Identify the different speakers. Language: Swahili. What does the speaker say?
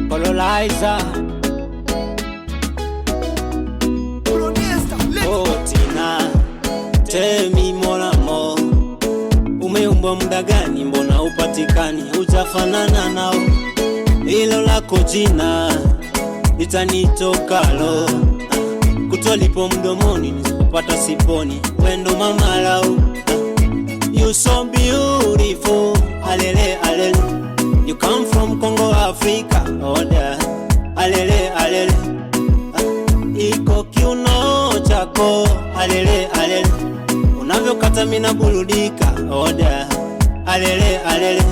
Speaker 1: Colonizer. Oh Tina, tell me more and more. Umeumbwa muda gani, mbona upatikani? Hujafanana nao, hilo lako jina litanitoka lo. Kutolipo mdomoni, nisipopata siponi. Wendo mama lao, you so beautiful. Alele alele, you come from Congo Africa. Oh yeah, alele alele, iko kiuno chako. Alele alele, unavyokata mina burudika. Oh yeah, alele alele.